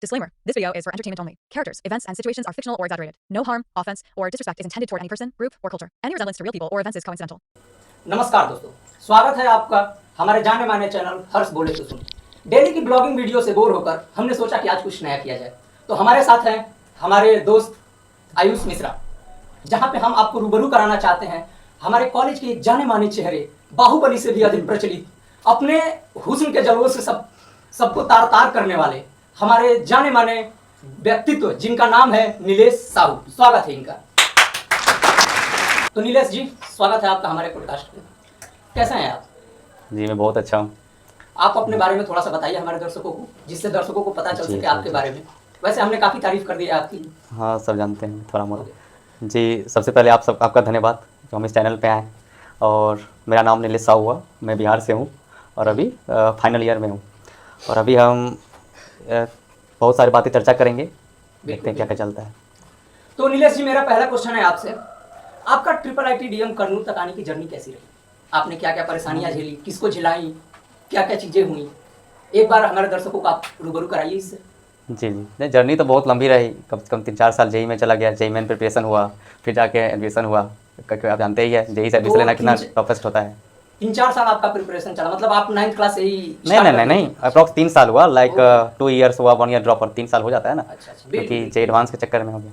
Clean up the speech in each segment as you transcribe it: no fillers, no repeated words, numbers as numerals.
Disclaimer. This video is for entertainment only. Characters, events, and situations are fictional or exaggerated. No harm, offense, or disrespect is intended toward any person, group, or culture. Any resemblance to real people or events is coincidental. नमस्कार दोस्तों, स्वागत है आपका हमारे जाने माने channel हर्ष बोले तो सुन। डेली की ब्लॉगिंग वीडियो से बोर होकर हमने सोचा कि आज कुछ नया किया जाए। तो हमारे साथ हैं हमारे दोस्त आयुष मिश्रा, जहां पे हम आपको रूबरू कराना चाहते हैं हमारे कॉलेज के जाने माने चेहरे, बाहुबली से भी अधिक प्रचलित, अपने हुस्न के जलवों से सबको तार तार करने वाले हमारे जाने माने व्यक्तित्व, जिनका नाम है नीलेश साहू। स्वागत है इनका। तो नीलेश जी, स्वागत है आपका हमारे पॉडकास्ट में। कैसे हैं आप? जी मैं बहुत अच्छा हूँ। आप अपने बारे में थोड़ा सा बताइए हमारे दर्शकों को, जिससे दर्शकों को पता चल सके आपके बारे में। वैसे हमने काफ़ी तारीफ कर दी है आपकी। हाँ, सब जानते हैं थोड़ा मोड़ा। जी, सबसे पहले आपका धन्यवाद जो हम इस चैनल पे आए। और मेरा नाम नीलेश साहू हुआ, मैं बिहार से हूँ और अभी फाइनल ईयर में हूँ। और अभी हम बहुत सारी बातें चर्चा करेंगे, देखते हैं क्या क्या चलता है। तो नीलेश जी, मेरा पहला क्वेश्चन है आपसे, आपका ट्रिपल IIT कर्नूल तक आने की जर्नी कैसी रही? आपने क्या क्या परेशानियां झेली, किसको झेलाई, क्या क्या चीज़ें हुई? एक बार हमारे दर्शकों को आप रूबरू कराइए इससे। जी नहीं, जर्नी तो बहुत लंबी रही। कम से कम 3-4 साल जेई में चला गया। जेई में प्रिपरेशन हुआ, फिर जाके एडमिशन हुआ, क्योंकि आप जानते ही है जेई से एडमिशन लेना कितना टफेस्ट होता है। 3-4 साल आपका प्रिपरेशन चला, मतलब आप 9th क्लास से ही? नहीं, अप्रॉक्स 3 साल हुआ। लाइक 2 ईयर्स हुआ, 1 ईयर ड्रॉप, और 3 साल हो जाता है ना। अच्छा, क्योंकि जे एडवांस के चक्कर में हो गया।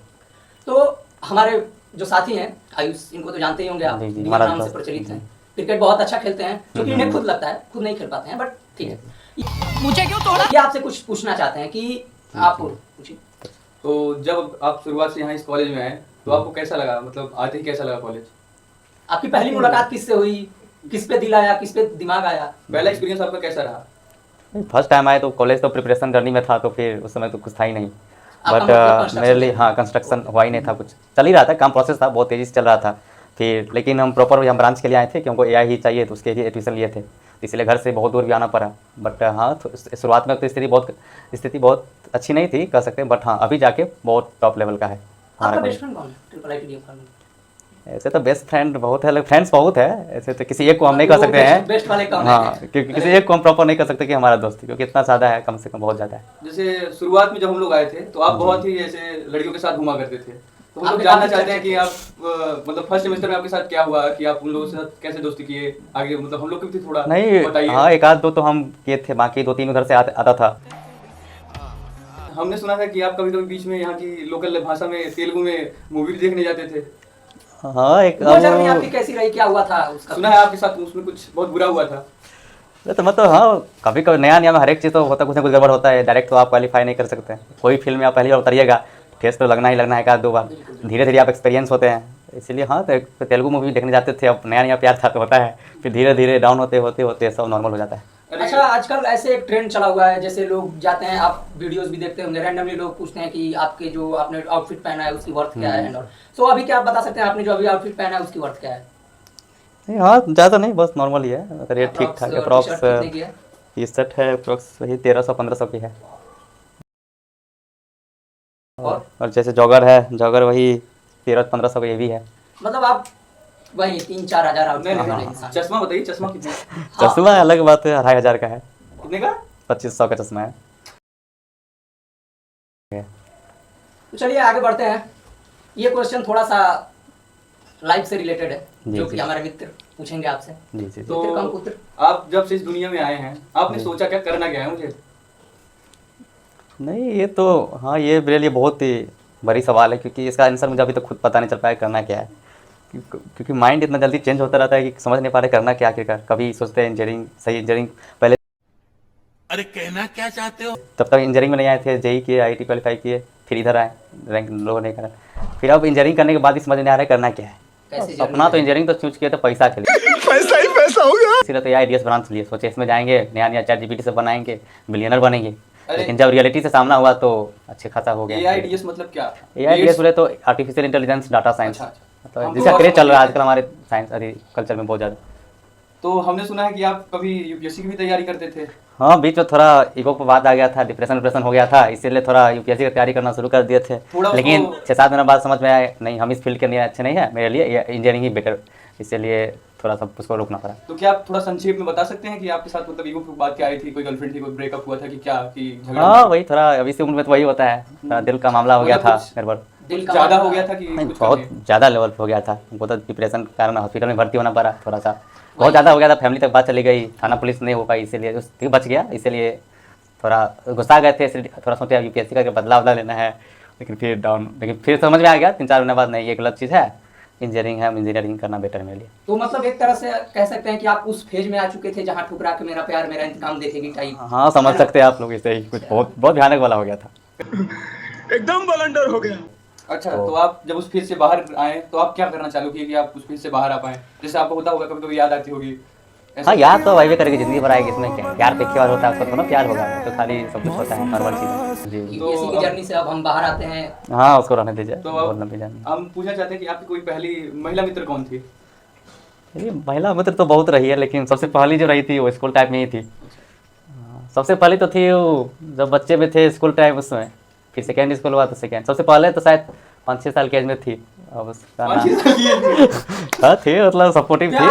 तो हमारे जो साथी हैं आयुष, इनको तो जानते ही होंगे आप, हमारा नाम से प्रचलित हैं। क्रिकेट बहुत अच्छा खेलते हैं, क्योंकि इन्हें खुद लगता है, खुद नहीं खेल पाते हैं, बट ठीक है। मुझे क्यों तोड़ा? ये आपसे कुछ पूछना चाहते हैं कि आप पूछिए। तो जब आप शुरुआत से यहाँ इस कॉलेज में आए तो आपको कैसा लगा, मतलब आते ही कैसा लगा कॉलेज? आपकी पहली मुलाकात किससे हुई, किस पे दिल आया, किस पे दिमाग आया? पहला एक्सपीरियंस आपका कैसा रहा? फर्स्ट टाइम आए तो कॉलेज तो प्रिपरेशन जर्नी में था, तो फिर उस समय तो कुछ था ही नहीं। बट मेरे लिए हाँ, कंस्ट्रक्शन हुआ ही नहीं था, कुछ चल ही रहा था, काम प्रोसेस था, बहुत तेज़ी से चल रहा था। फिर लेकिन हम प्रॉपर यहाँ ब्रांच के लिए आए थे कि हमको AI ही चाहिए, तो उसके लिए एडमिशन लिए थे, इसलिए घर से बहुत दूर भी आना पड़ा। बट हाँ, तो शुरुआत में तो स्थिति बहुत अच्छी नहीं थी कह सकते हैं, बट हाँ अभी जाके बहुत टॉप लेवल का है। आपका बेस्ट फ्रेंड कौन है ट्रिपल IIT? ऐसे तो बेस्ट फ्रेंड बहुत है, फ्रेंड्स बहुत है, ऐसे तो किसी एक को हम नहीं कर सकते हैं। बेस्ट वाले कौन हाँ, क्योंकि किसी एक को हम प्रॉपर नहीं कर सकते कि हमारा दोस्त, क्योंकि इतना ज़्यादा है, कम से कम बहुत ज़्यादा है। जैसे शुरुआत में जब हम लोग आए थे तो आप बहुत ही ऐसे लड़कियों के साथ घुमा करते थे, तो हम लोग जानना चाहते हैं कि आप मतलब फर्स्ट सेमेस्टर में आपके साथ क्या हुआ, कि आप उन लोगों के साथ कैसे दोस्ती किए आगे, मतलब हम लोग को भी थोड़ा नहीं बताइए। हाँ, 1-2 तो हम किए थे, बाकी 2-3 उधर से आता था। हमने सुना था कि आप कभी कभी बीच में यहाँ की लोकल भाषा में, तेलुगु में मूवी देखने जाते थे। हाँ, एक वो जर्नी आपकी कैसी रही, क्या हुआ था उसका? सुना है आपके साथ उसमें कुछ बहुत बुरा हुआ था। तो मतलब हाँ, कभी कभी नया में हर एक चीज़ तो होता, कुछ ना कुछ गड़बड़ होता है। डायरेक्ट तो आप क्वालिफाई नहीं कर सकते। कोई फील्ड में आप पहली बार उतरिएगा, टेस्ट तो लगना ही है, 1-2 बार। धीरे धीरे आप एक्सपीरियंस होते हैं, इसलिए हाँ, तो तेलुगु मूवी देखने जाते थे। अब नया प्यार था तो होता है, फिर धीरे धीरे डाउन होते सब नॉर्मल हो जाता है। अच्छा, आजकल ऐसे एक ट्रेंड चला हुआ है, जैसे लोग जाते हैं, आप वीडियोस भी देखते होंगे, रैंडमली लोग पूछते हैं कि आपके जो आपने आउटफिट पहना है उसकी वर्थ क्या है एंड ऑल। सो अभी क्या आप बता सकते हैं, आपने जो अभी आउटफिट पहना है उसकी वर्थ क्या है? नहीं हाँ, ज़्यादा नहीं, बस नॉर्मल ही है, रेट ठीक ठाक। अप्रॉक्स टी शर्ट है, अप्रॉक्स वही 1300-1500 की है। और जैसे जॉगर वही 1300-1500 का ये भी है। मतलब आप वही 3-4 हज़ार आउटफिट। चश्मा बताइए, चश्मा कितना? चश्मा अलग बात है, 2500 का है। कितने का? 2500 का चश्मा है। तो चलिए आगे बढ़ते हैं। ये क्वेश्चन थोड़ा सा लाइफ से रिलेटेड है, जो कि हमारे मित्र पूछेंगे आपसे। जी। तो आप जब से इस दुनिया में आए हैं, आपने सोचा क्या करना क्या है मुझे? नहीं, ये तो हाँ, ये मेरे लिए बहुत ही बड़ी सवाल है, क्योंकि इसका आंसर मुझे अभी तक खुद पता नहीं चल पाया करना क्या है। क्योंकि माइंड इतना जल्दी चेंज होता रहता है कि समझ नहीं पा रहे करना क्या आखिरकार। कभी सोचते हैं इंजीनियरिंग पहले। अरे कहना क्या चाहते हो? तब तक इंजीनियरिंग में नहीं आए थे, जेई किए, IIT क्वालिफाई किए, फिर इधर आए, रैंक लो नहीं करा। फिर अब इंजीनियरिंग करने के बाद ही समझ नहीं आ रहा है करना क्या है। अपना तो इंजीनियरिंग तो चूज किया तो पैसा के लिए, पैसा ही पैसा होगा। इसलिए तो IIDS ब्रांच लिए, सोचे इसमें जाएंगे, नया ChatGPT से बनाएंगे, बिलियनर बनेंगे। लेकिन जब रियलिटी से सामना हुआ तो अच्छे खासा हो गया। AIDS मतलब क्या? AIDS बोले तो आर्टिफिशियल इंटेलिजेंस डाटा साइंस, मतलब जिसका क्रेज चल रहा है आजकल हमारे साइंस एग्रीकल्चर में बहुत ज़्यादा। तो हमने सुना है कि आप कभी UPSC की भी तैयारी करते थे। हाँ, बीच में थोड़ा ईगो पर बात आ गया था, डिप्रेशन हो गया था, इसीलिए थोड़ा UPSC की तैयारी करना शुरू कर दिए थे। लेकिन 6-7 महीने बाद समझ में आया नहीं, हम इस फील्ड के लिए अच्छे नहीं है, मेरे लिए इंजीनियरिंग ही बेटर, इसीलिए थोड़ा सा उसको रोकना पड़ा। तो क्या आप थोड़ा संक्षेप में बता सकते हैं कि आपके साथ मतलब ईगो की बात क्या आई थी, कोई गर्लफ्रेंड थी, कोई ब्रेकअप हुआ था कि क्या, कि झगड़ा हाँ वही थोड़ा अभी इसी उम्र में तो वही होता है, थोड़ा दिल का मामला हो गया था गड़बड़। दिल का ज्यादा हो मामला- गया था कि नहीं कुछ बहुत कम है? ज़्यादा लेवल पे हो गया था, हमको तो डिप्रेशन के कारण हॉस्पिटल में भर्ती होना पड़ा थोड़ा सा, बहुत ज़्यादा हो गया था, फैमिली तक बात चली गई, थाना पुलिस नहीं हो पाई, इसीलिए उसकी बच गया, इसीलिए थोड़ा गुस्सा गए थे, इसलिए थोड़ा सोचा यूपीएससी का बदलाव लेना है, लेकिन फिर समझ में आ गया 3-4 महीने बाद नहीं ये गलत चीज़ है, इंजीनियरिंग है, इंजीनियरिंग करना बेटर है मेरे लिए। तो मतलब एक तरह से कह सकते हैं कि आप उस फेज में आ चुके थे जहाँ ठुकरा के मेरा प्यार मेरा इंतकाम देखेगी टाइप। हाँ समझ सकते हैं आप लोग, इसे ही कुछ बहुत बहुत भयानक वाला हो गया था। एकदम बलंडर हो गया। अच्छा, तो आप जब उस फेज से बाहर आए तो आप क्या करना चालू किए कि आप उस फेज से बाहर आ पाए? जैसे आपको होता होगा कभी कभी याद आती होगी ऐसा? हाँ याद तो वाइवे करेगी, जिंदगी भर आएगी, इसमें क्या है? प्यार देखने वाला होता है उसका थोड़ा प्यार होगा, तो खाली सब कुछ होता है नॉर्मल चीज़। जी यूपीएससी की जर्नी से अब हम बाहर आते हैं। हाँ उसको रहने दीजिए, तो बहुत अब लंबी जानी। हम पूछना चाहते हैं कि आपकी कोई पहली महिला मित्र कौन थी? ये महिला मित्र तो बहुत रही है, लेकिन सबसे पहली जो रही थी वो स्कूल टाइम में ही थी। सबसे पहली तो थी वो जब बच्चे में थे स्कूल टाइम, उसमें फिर सेकेंड स्कूल हुआ तो सेकेंड, सबसे पहले तो शायद 5-6 साल की एज में थी। अब उसका नाम हाँ थी, मतलब सपोर्टिव थी,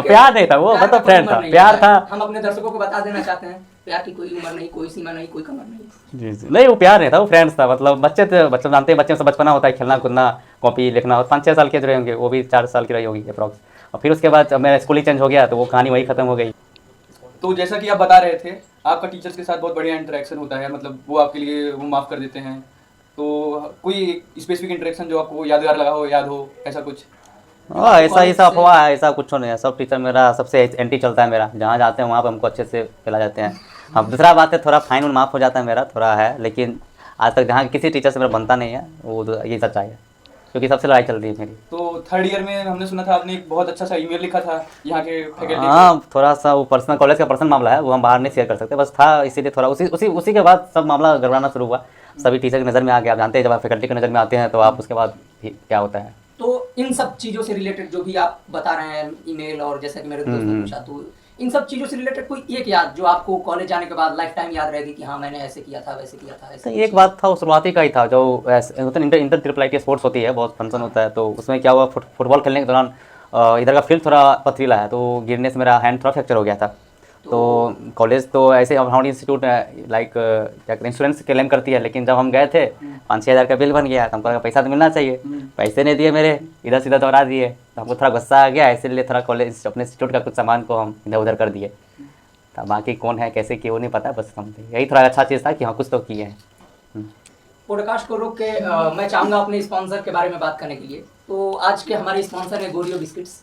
प्यार नहीं था वो, मतलब फ्रेंड था, प्यार था। हम अपने दर्शकों को बता देना चाहते हैं प्यार की कोई उम्र नहीं, कोई सीमा नहीं, कोई कमर नहीं। जी जी नहीं वो प्यार नहीं था, वो फ्रेंड्स था, मतलब बच्चे थे, बच्चे जानते हैं, बच्चे से बचपना होता है, खेलना कूदना, कॉपी लिखना, 5-6 साल के जो रहे होंगे, वो भी 4 साल की रही होगी अप्रॉक्स। और फिर उसके बाद जब मेरा स्कूल ही चेंज हो गया तो वो कहानी वही खत्म हो गई। तो जैसा कि आप बता रहे थे आपका टीचर्स के साथ बहुत बढ़िया इंटरेक्शन होता है, मतलब वो आपके लिए वो माफ़ कर देते हैं, तो कोई स्पेसिफिक इंटरेक्शन जो आपको यादगार लगा हो, याद हो ऐसा कुछ? हाँ ऐसा अफवाह है, ऐसा कुछ नहीं है, सब टीचर मेरा सबसे एंटी चलता है मेरा, जहाँ जाते हैं वहाँ पे हमको अच्छे से पिला जाते हैं। हाँ दूसरा बात है थोड़ा फाइन माफ़ हो जाता है मेरा, थोड़ा है, लेकिन आज तक जहाँ किसी टीचर से मेरा बनता नहीं है, वो ये सच्चाई है, क्योंकि सबसे लड़ाई चल रही है मेरी। तो थर्ड ईयर में हमने सुना था आपने एक बहुत अच्छा सा ईमेल लिखा था यहाँ के फैकल्टी हाँ थोड़ा सा वो पर्सनल, कॉलेज का पर्सनल मामला है, वो हम बाहर नहीं शेयर कर सकते, बस था इसीलिए थोड़ा उसी के बाद सब मामला गड़बड़ाना शुरू हुआ, सभी टीचर की नज़र में आ गया। आप जानते हैं जब आप फैकल्टी की नज़र में आते हैं तो आप उसके बाद क्या होता है। तो इन सब चीज़ों से रिलेटेड जो भी आप बता रहे हैं, ईमेल और जैसा कि मेरे दोस्त ने पूछा, तो इन सब चीज़ों से रिलेटेड कोई एक याद जो आपको कॉलेज जाने के बाद लाइफ टाइम याद रहेगी कि हाँ मैंने ऐसे किया था, वैसे किया था, ऐसे? एक बात था, वो शुरुआती का ही था, जो inter triple I T sports होती है, बहुत फंक्शन होता है, तो उसमें क्या हुआ, फुटबॉल खेलने के दौरान इधर का फील्ड थोड़ा पथरीला है, तो गिरने से मेरा हैंड थोड़ा फ्रैक्चर हो गया था। तो कॉलेज तो ऐसे हमारी इंस्टीट्यूट लाइक क्या इंश्योरेंस क्लेम करती है, लेकिन जब हम गए थे 5-6 हज़ार का बिल बन गया, तो हमको लगा पैसा तो मिलना चाहिए, पैसे नहीं दिए मेरे, इधर सीधा दौड़ा दिए, तो हमको थोड़ा गुस्सा आ गया, इसीलिए थोड़ा कॉलेज अपने इंस्टीट्यूट का कुछ सामान को हम इधर उधर कर दिए। तो बाकी कौन है कैसे किए वो नहीं पता, बस हम यही थोड़ा अच्छा चीज़ था कि हाँ कुछ तो किए हैं। पॉडकास्ट को रोक के मैं चाहूँगा अपने स्पॉन्सर के बारे में बात करने के लिए। तो आज के हमारे स्पॉन्सर है गोरियो बिस्किट्स,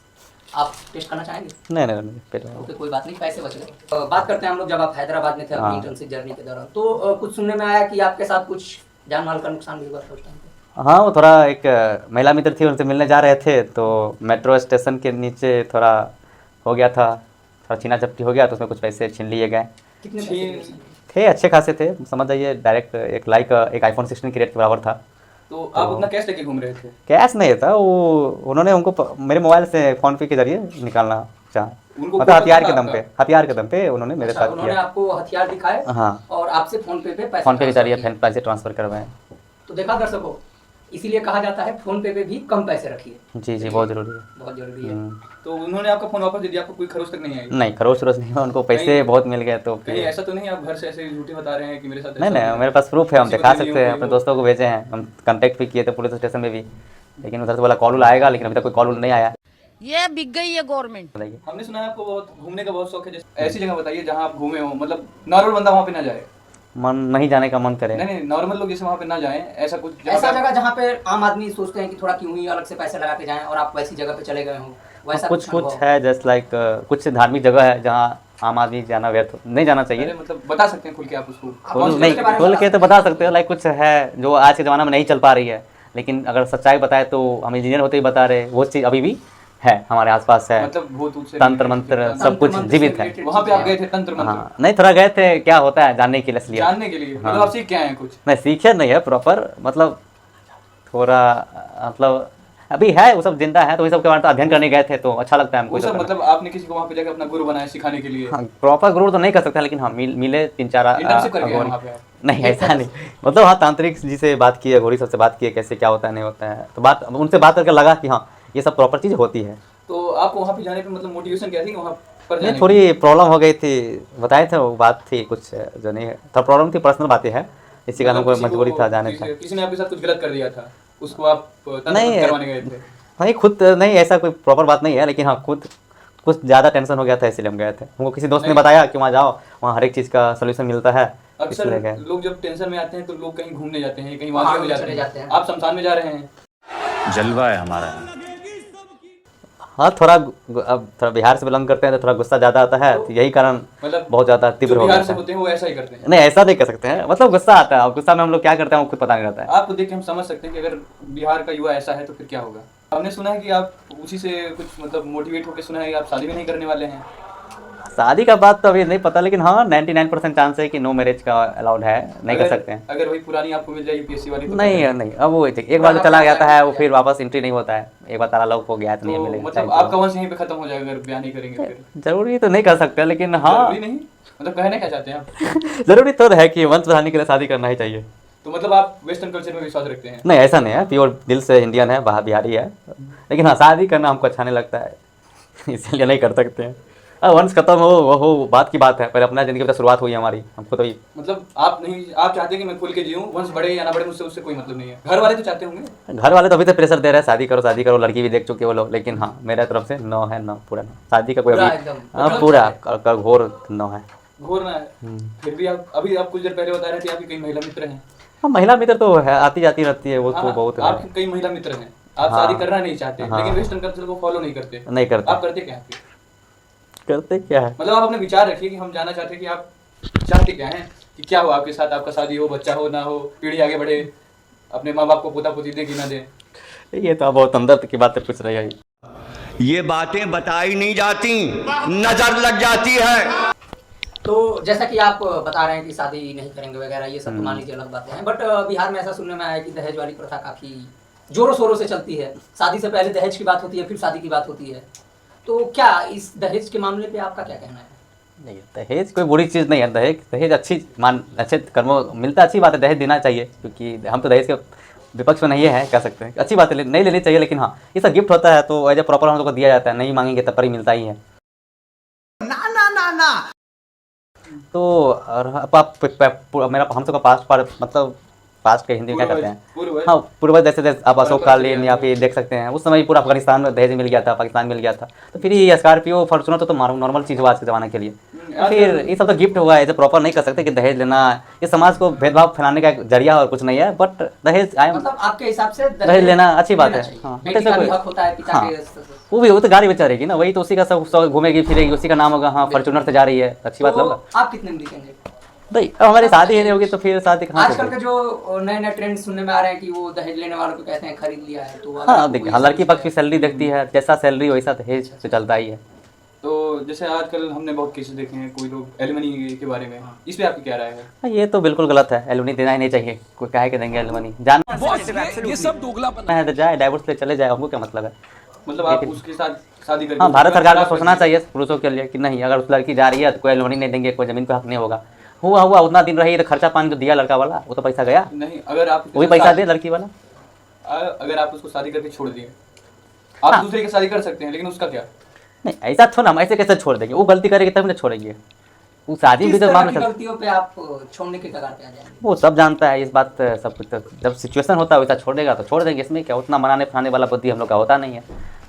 आप टेस्ट करना चाहेंगे? नहीं पेट ओके कोई बात नहीं, पैसे बच गए। बात करते हैं हम लोग जब आप हैदराबाद में थे अपनी हाँ। इंटर्नशिप जर्नी के दौरान, तो कुछ सुनने में आया कि आपके साथ कुछ जान माल का नुकसान भी हुआ था उस टाइम पे। हाँ वो थोड़ा एक महिला मित्र थी, उनसे मिलने जा रहे थे, तो मेट्रो स्टेशन के नीचे थोड़ा हो गया था, थोड़ा छीना झपटी हो गया, तो उसमें कुछ पैसे छीन लिए गए। कितने पैसे? थे अच्छे खासे थे, समझ जाइए डायरेक्ट एक आईफोन 16 की रेट के बराबर था। तो आप अपना कैश लेके घूम रहे थे? कैश नहीं था वो, उन्होंने हमको मेरे मोबाइल से फ़ोन पे के जरिए निकालना चाहा, उनको मतलब हथियार पता के दम पे उन्होंने मेरे साथ उन्होंने किया। आपको हथियार दिखाए हाँ और आपसे फोन पे पैसे फ़ोन पे के ट्रांसफर जरिए किए। पैसे ट्रांसफ़र करवाएं। तो देखा दर्शकों, इसीलिए कहा जाता है फोन पे भी कम पैसे रखिए, जी जी बहुत ज़रूरी है। बहुत जरूरी है। तो उन्होंने आपका फोन वापस दे दिया, आपको कोई खरोच तक नहीं आई? नहीं खरोच वरोच नहीं हुआ, उनको पैसे नहीं। बहुत मिल गए। तो कहीं ऐसा तो नहीं आप घर से ऐसे झूठे बता रहे हैं कि मेरे साथ नहीं ऐसा नहीं हुआ? मेरे पास प्रूफ है, हम किसी को दिखा नहीं सकते हैं, हुई अपने हो? दोस्तों को भेजे हैं, हम कांटेक्ट भी किए थे पुलिस स्टेशन में भी, लेकिन उधर से बोला कॉल आएगा, लेकिन अभी तक कोई कॉल नहीं आया। ये बिक गई है गवर्नमेंट। बताइए। हमने सुना है आपको बहुत घूमने का बहुत शौक है, जैसे ऐसी जगह बताइए जहाँ आप घूमे हो, मतलब नॉर्मल बंदा वहाँ पे ना जाए। मन नहीं जाने का मन करे। नहीं नॉर्मल लोग जैसे वहाँ पे ना जाएं, ऐसा कुछ ऐसा जगह जहाँ पे आम आदमी सोचते हैं कि थोड़ा क्यों ही अलग से पैसे लगा के जाएं और आप वैसी जगह पे चले गए हो, वैसा कुछ अनुभव? है जस्ट लाइक कुछ धार्मिक जगह है जहाँ आम आदमी जाना व्यर्थ नहीं जाना चाहिए। अरे मतलब बता सकते हैं खुल के आप उसको? खोल नहीं उसके बारे में खोल बता के तो बता सकते हो, लाइक कुछ है जो आज के ज़माना में नहीं चल पा रही है, लेकिन अगर सच्चाई बताए तो हम इंजीनियर होते ही बता रहे, वो चीज़ अभी भी है हमारे आसपास है। मतलब भूत ऊत से तंत्र मंत्र सब कुछ मंत्र से जीवित है। related वहाँ पे आप चीजें गए थे तंत्र मंत्र हाँ नहीं थोड़ा गए थे, क्या होता है जानने के लिए, इसलिए जानने के लिए? मतलब आप सीख के आए हैं कुछ? नहीं सीखे नहीं है प्रॉपर, मतलब थोड़ा मतलब अभी है वो सब जिंदा है, तो ये सब के बारे में अध्ययन करने गए थे, तो अच्छा लगता है हमको वो ये सब सब करना। मतलब आपने किसी को वहाँ पे जाकर अपना गुरु बनाया सिखाने के लिए? हाँ प्रॉपर गुरु तो नहीं कर सकता, लेकिन हाँ मिले 3-4 इंटर्नशिप करके आए वहाँ पे आप? नहीं ऐसा नहीं, मतलब हाँ तांत्रिक जी से बात की है, घोड़ी सबसे बात की है, कैसे क्या होता है नहीं होता है, तो बात उनसे बात करके लगा कि हाँ ये सब प्रॉपर चीज़ होती है। तो आपको वहाँ पे जाने पे मतलब मोटिवेशन क्या थी कि वहाँ पर नहीं जाने थोड़ी प्रॉब्लम हो गई थी, बताए थे वो बात थी कुछ जो नहीं है, थोड़ा प्रॉब्लम थी, पर्सनल बातें हैं, इसी कारण मतलब हमको मजबूरी था जाने का। किसी ने आपके साथ कुछ गलत कर दिया था, उसको आप नहीं करवाने गए थे? नहीं खुद नहीं, ऐसा कोई प्रॉपर बात नहीं है, लेकिन हाँ खुद कुछ ज़्यादा टेंशन हो गया था इसलिए हम गए थे। हमको किसी दोस्त ने बताया कि वहाँ जाओ, वहाँ हर एक चीज़ का सोल्यूशन मिलता है, अक्सर इसलिए गए। लोग जब टेंशन में आते हैं तो लोग कहीं घूमने जाते हैं, कहीं वादियों में चले जाते हैं, हैं। आप शमशान में जा रहे हैं। जलवा है हमारा। हाँ थोड़ा अब थोड़ा बिहार से बिलोंग करते हैं तो थोड़ा गुस्सा ज़्यादा आता है, तो यही कारण मतलब बहुत ज़्यादा तीव्र जो हो बिहार गया से था। होते हैं वो ऐसा ही करते हैं। नहीं ऐसा नहीं कर सकते हैं, मतलब गुस्सा आता है, और गुस्सा में हम लोग क्या करते हैं वो खुद पता नहीं रहता है। आपको देख के हम समझ सकते हैं कि अगर बिहार का युवा ऐसा है तो फिर क्या होगा। हमने सुना है कि आप उसी से कुछ मतलब मोटिवेट होकर सुना है कि आप शादी भी नहीं करने वाले हैं। शादी का बात तो अभी नहीं पता, लेकिन हाँ 99% चांस है कि नो मैरिज का अलाउड है, नहीं कर सकते हैं। अगर वही पुरानी आपको मिल जाएगी पीएससी वाली तो नहीं नहीं, अब वो एक बार जो चला जाता है वो फिर वापस एंट्री नहीं होता है, एक बार ताला लॉक हो गया तो नहीं तो मिलेगा। मतलब आपका वंश यहीं पे खत्म हो जाएगा अगर ब्याह नहीं करेंगे फिर। जरूरी तो नहीं कर सकते, लेकिन हाँ जरूरी नहीं, मतलब कहना क्या चाहते हैं आप? जरूरी तो है कि वंश बढ़ाने के लिए शादी करना ही चाहिए। तो मतलब आप वेस्टर्न कल्चर में विश्वास रखते हैं? नहीं ऐसा नहीं है, प्योर दिल से इंडियन है, बाहर बिहारी है, लेकिन हाँ शादी करना हमको अच्छा नहीं लगता है इसलिए नहीं कर सकते हैं। वंश खत्म हो वो हो बात की बात है, पहले अपना ज़िंदगी की शुरुआत हुई हमारी, हमको तो मतलब आप नहीं, आप चाहते हैं कि मैं खुल के जीऊं, वंश बढ़े या ना बढ़े मुझसे उससे कोई मतलब नहीं है। घर वाले तो चाहते होंगे। घर वाले तो अभी तो प्रेशर दे रहे हैं शादी करो, लड़की भी देख चुके वो लोग, लेकिन हाँ मेरे तरफ से नो है, नो पूरा नो, शादी का कोई पूरा अभी एकदम, हाँ मतलब पूरा घोर नो है। घोर ना है। फिर भी आप अभी आप कुछ देर पहले बता रहे थे आपकी कई महिला मित्र हैं। हाँ महिला मित्र तो है, आती जाती रहती है, वो तो हाँ, बहुत है। आपके कई महिला मित्र हैं, आप हाँ। शादी करना नहीं चाहते हाँ। लेकिन वेस्टर्न कल्चर को फॉलो नहीं करते। नहीं करते। आप करते क्या हैं फिर? करते क्या है, मतलब आप अपने विचार रखिए कि हम जानना चाहते हैं कि आप चाहते क्या हैं, कि क्या हो आपके साथ, आपका शादी हो, बच्चा हो ना हो, पीढ़ी आगे बढ़े, अपने माँ बाप को पोता पोती दे कि ना दे। ये तो बहुत अंदर की बातें पूछ रही है। ये बातें बताई नहीं जाती, नजर लग जाती है। तो जैसा कि आप बता रहे हैं कि शादी नहीं करेंगे वगैरह, ये सब तो मान लीजिए अलग बातें हैं, बट बिहार में ऐसा सुनने में आया कि दहेज वाली प्रथा काफी जोरों शोरों से चलती है। शादी से पहले दहेज की बात होती है, फिर शादी की बात होती है। तो क्या इस दहेज के मामले पे आपका क्या कहना है? नहीं दहेज कोई बुरी चीज़ नहीं है, दहेज अच्छे कर्मों मिलता, अच्छी बात है, दहेज देना चाहिए, क्योंकि हम तो दहेज के विपक्ष में नहीं है, कह सकते हैं अच्छी बात है, नहीं लेनी चाहिए, लेकिन हाँ ये सब गिफ्ट होता है तो एज ए प्रॉपर हम लोग को दिया जाता है, नहीं मांगेंगे तब पर ही मिलता ही है। तो और मेरा हम सबका मतलब पास्ट के हिंदी में क्या करते हैं, हाँ पूर्वज जैसे आप अशोक कालीन या फिर देख सकते हैं उस समय पूरा अफगानिस्तान में दहेज मिल गया था, पाकिस्तान मिल गया था, तो फिर ये स्कॉर्पियो फॉर्चूनर तो नॉर्मल चीज़ हुआ आज के ज़माने के लिए। फिर ये सब तो गिफ्ट हुआ है, ऐसे प्रॉपर नहीं कर सकते कि दहेज लेना ये समाज को भेदभाव फैलाने का एक जरिया और कुछ नहीं है, बट दहेज मतलब आपके हिसाब से दहेज लेना अच्छी बात है। हाँ बेटी का भी हक होता है पिता हाँ के। वो तो गाड़ी में चढ़ेगी ना, वही तो उसी का सब घूमेगी फिरेगी, उसी का नाम होगा, हाँ फॉर्चूनर से जा रही है, अच्छी बात लगा। आप कितने में दिखेंगे? भाई अब हमारी शादी ही नहीं होगी तो फिर शादी कहाँ आजकल होगी? के जो नए नए ट्रेंड सुनने में आ रहे हैं कि वो दहेज लेने वालों को कहते हैं खरीद लिया है, तो अगर हाँ आपको देखिए, कोई हाँ लड़की ऐसा पक्ष की सैलरी देखती है, जैसा सैलरी वैसा दहेज तो चलता ही है। तो जैसे आजकल हमने बहुत केसेस देखे हैं, कोई लोग एलिमनी के बारे में, इस पे आपकी क्या राय है? हाँ, ये तो बिल्कुल गलत है, एलुमनी देना ही नहीं चाहिए, कोई काहे के देंगे एलुमनी, जाना ये सब दोगलापन है तो जाए, डाइवोर्स ले चले जाए, हमको क्या मतलब है। मतलब आप उसके साथ शादी करके हाँ भारत सरकार को सोचना चाहिए पुरुषों के लिए कि नहीं, अगर उस लड़की जा रही है तो कोई एलुमनी नहीं देंगे, कोई जमीन पे हक नहीं होगा, हुआ उतना दिन रही तो खर्चा पानी जो दिया लड़का वाला वो तो पैसा गया, नहीं, अगर आप वही पैसा दे लड़की वाला। अगर आप उसको शादी करके छोड़ दिए, आप दूसरे की शादी कर सकते हैं, लेकिन उसका क्या? नहीं ऐसा थोड़ा हम ऐसे कैसे छोड़ देंगे, वो गलती करेगी तब ना छोड़ेंगे, वो शादी भी किस तो तरह मामला की चलता गलतियों पे आप छोड़ने के कगार पे आ जाएंगे? वो सब जानता है इस बात सब कुछ, तो जब सिचुएशन होता है वैसा छोड़ेगा तो छोड़ देंगे, इसमें क्या, उतना मनाने फनाने वाला बुद्धि हम लोग का होता नहीं है।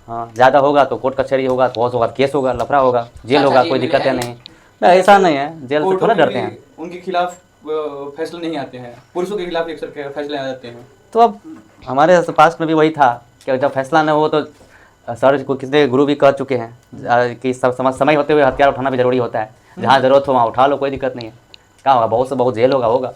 हाँ ज़्यादा होगा तो कोर्ट कचहरी होगा, बहुत होगा, केस होगा, लफड़ा होगा, जेल होगा, कोई दिक्कत है नहीं, ऐसा नहीं है, जेल से थोड़ा डरते हैं। उनके खिलाफ फैसले नहीं आते हैं, पुरुषों के खिलाफ अक्सर फैसले आ जाते हैं। तो अब हमारे पास में भी वही था कि जब फैसला न हो तो सर को किसी गुरु भी कह चुके हैं कि समय होते हुए हथियार उठाना भी जरूरी होता है, जहाँ जरूरत हो वहाँ उठा लो, कोई दिक्कत नहीं है, क्या होगा, बहुत से बहुत जेल होगा।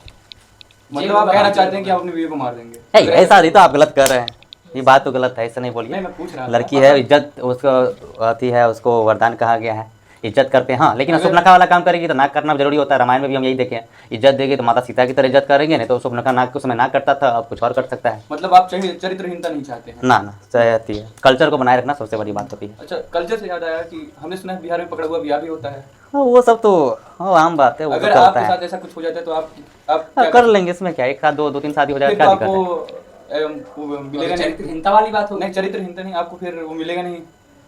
मतलब आप कहना चाहते हैं कि आप अपनी बीवी को मार देंगे? ऐसा नहीं, तो आप गलत कर रहे हैं, ये बात तो गलत है, ऐसा नहीं बोलिए। मैं पूछ रहा था। लड़की है, इज्जत उसको आती है, उसको वरदान कहा गया है, इज्जत करते हैं, हाँ लेकिन सुपनखा वाला काम करेगी तो नाक करना जरूरी होता है, रामायण में भी हम यही देखे हैं, इज्जत देगी तो माता सीता की तरह इज्जत करेंगे, नहीं तो सुपनखा नाक के समय नाक करता था, अब कुछ और कर सकता है। मतलब आप चरित्रहीनता नहीं चाहते हैं? ना चाहती है, कल्चर को बनाए रखना सबसे बड़ी बात होती है। अच्छा, कल्चर से याद आया कि हमने सुना है बिहार में पकड़ा हुआ ब्याह भी होता है। हाँ वो सब तो हाँ आम बात है, वो तो अगर चलता आपके है, साथ ऐसा कुछ हो जाता है तो आप हाँ, कर लेंगे, इसमें क्या, एक साथ दो तीन शादी हो जाए, फिर तो क्या दिक्कत है। आपको मिलेगा नहीं? चरित्रहीनता वाली बात हो, नहीं, चरित्रहीनता नहीं, आपको फिर वो मिलेगा नहीं,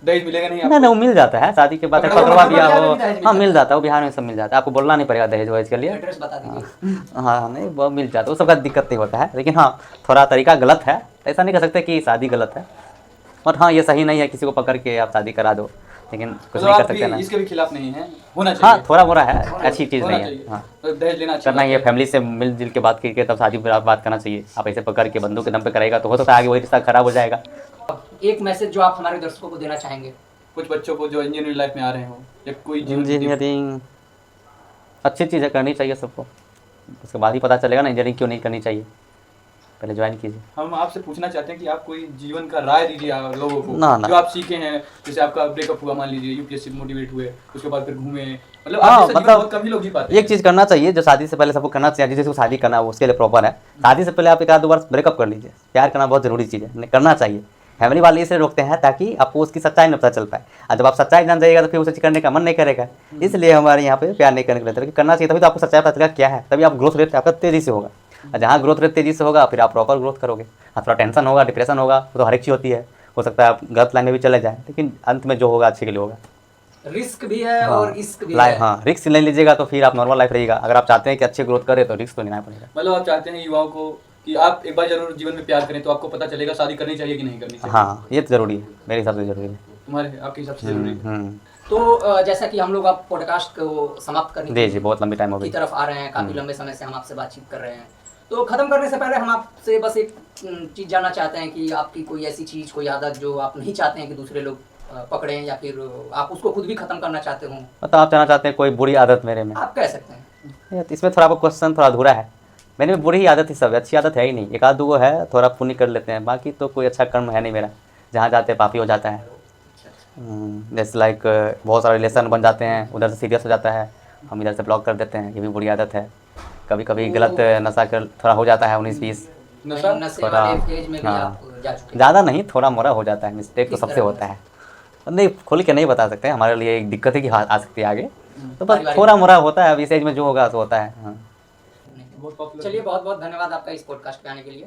दहेज मिलेगा नहीं नहीं नहीं, वो मिल जाता है शादी के बाद, पकड़वा पकड़वा बिया बिया में हो, भी दहेज मिल हाँ जाता मिल जाता है, वो बिहार में सब मिल जाता है, आपको बोलना नहीं पड़ेगा दहेज वहेज के लिए। एड्रेस बता दीजिए। हाँ नहीं वो मिल जाता है, वो सबका दिक्कत नहीं होता है, लेकिन हाँ थोड़ा तरीका गलत है, ऐसा नहीं कह सकते कि शादी गलत है, और हाँ ये सही नहीं है किसी को पकड़ के आप शादी करा दो, लेकिन कुछ नहीं कर सकते ना। इसके भी खिलाफ नहीं है, होना हाँ चाहिए। थोड़ा मोड़ा है, अच्छी चीज़ होना नहीं है। चाहिए। हाँ तो दहेज लेना अच्छा करना ही है, फैमिली से मिलजुल के बात करके तब शादी पर आप बात करना चाहिए। आप ऐसे पकड़ के बंदूक के दम पे करेगा तो हो सकता है आगे वही रिश्ता खराब हो जाएगा। एक मैसेज जो आप हमारे दर्शकों को देना चाहेंगे। कुछ बच्चों को जो इंजीनियरिंग लाइफ में आ रहे हो या कोई इंजीनियरिंग अच्छी चीज़ है, करनी चाहिए सबको, उसके बाद ही पता चलेगा ना इंजीनियरिंग क्यों नहीं करनी चाहिए, पहले ज्वाइन कीजिए। हम आपसे पूछना चाहते हैं कि आप कोई जीवन का राय दीजिए लोगों को ना, ना। जो आप सीखे हैं, जैसे आपका ब्रेकअप हुआ मान लीजिए, यूपीएससी मोटिवेट हुए, उसके बाद फिर घूमे, मतलब हाँ, आप जैसा जीवन मतलब बहुत कम ही लोग जी पाते हैं। एक चीज़ करना चाहिए जो शादी से पहले सबको करना चाहिए, जिसको शादी करना है उसके लिए प्रॉपर है। शादी से पहले आप 1-2 बार ब्रेकअप कर लीजिए, प्यार करना बहुत ज़रूरी चीज़ है, करना चाहिए। फैमिली वाले इसलिए रोकते हैं ताकि आपको उसकी सच्चाई न पता चल पाए, और जब आप सच्चाई जान जाइएगा तो फिर उसे करने का मन नहीं करेगा। इसलिए हमारे यहाँ पे प्यार नहीं करने के लिए, लेकिन करना चाहिए, तभी तो आपको सच्चाई पता चलेगा क्या है, तभी आप ग्रोथ रेट आपका तेज़ी से होगा, और जहाँ ग्रोथ रेट तेज़ी से होगा फिर आप प्रॉपर ग्रोथ करोगे। हाँ थोड़ा टेंशन होगा, डिप्रेशन होगा, वो तो हर एक चीज़ होती है, हो सकता है आप गलत लाइन में भी चले जाएँ, लेकिन अंत में जो होगा अच्छे के लिए होगा। रिस्क भी है और इश्क भी लाइफ है। हाँ रिस्क ले लीजिएगा तो फिर आप नॉर्मल लाइफ रहेगा। अगर आप चाहते हैं कि अच्छी ग्रोथ करे तो रिस्क तो लेना पड़ेगा। मतलब आप चाहते हैं युवाओं को कि आप एक बार जरूर जीवन में प्यार करें तो आपको पता चलेगा शादी करनी चाहिए कि नहीं करनी चाहिए। हाँ ये तो जरूरी है, मेरे हिसाब से जरूरी है। तुम्हारे आपके हिसाब से जरूरी है। तो जैसा कि हम लोग आप पॉडकास्ट को समाप्त करने जी बहुत लंबी टाइम हो की गई। तरफ आ रहे हैं, काफी लंबे समय से हम आपसे बातचीत कर रहे हैं, तो खत्म करने से पहले हम आपसे बस एक चीज जानना चाहते हैं कि आपकी कोई ऐसी चीज, कोई आदत जो आप नहीं चाहते हैं कि दूसरे लोग पकड़ें, या फिर आप उसको खुद भी खत्म करना चाहते हो। मतलब आप जानना चाहते हैं कोई बुरी आदत मेरे में? आप कह सकते हैं। ये तो इसमें थोड़ा आपका क्वेश्चन थोड़ा अधूरा है। मेरे में बुरी ही आदत ही सब, अच्छी आदत है ही नहीं। 1-2 है, थोड़ा पुण्य कर लेते हैं, बाकी तो कोई अच्छा कर्म है नहीं मेरा। जहाँ जाते हैं पापी हो जाता है। जैसे लाइक बहुत सारे रिलेशन बन जाते हैं, उधर से सीरियस हो जाता है, हम इधर से ब्लॉक कर देते हैं, ये भी बुरी आदत है। कभी कभी गलत नशा कर थोड़ा हो जाता है 19-20, नशे थोड़ा वाले फेज में भी हाँ आप जा चुके हैं। ज़्यादा नहीं, थोड़ा मोड़ा हो जाता है, मिस्टेक तो किस सबसे तरह होता है। नहीं खुल के नहीं बता सकते, हमारे लिए एक दिक्कत है कि आ सकती है आगे, तो बस पारिवारिक थोड़ा मोड़ा होता है। अब इस एज में जो होगा तो होता है। हाँ चलिए बहुत बहुत धन्यवाद आपका इस पॉडकास्ट पे आने के लिए।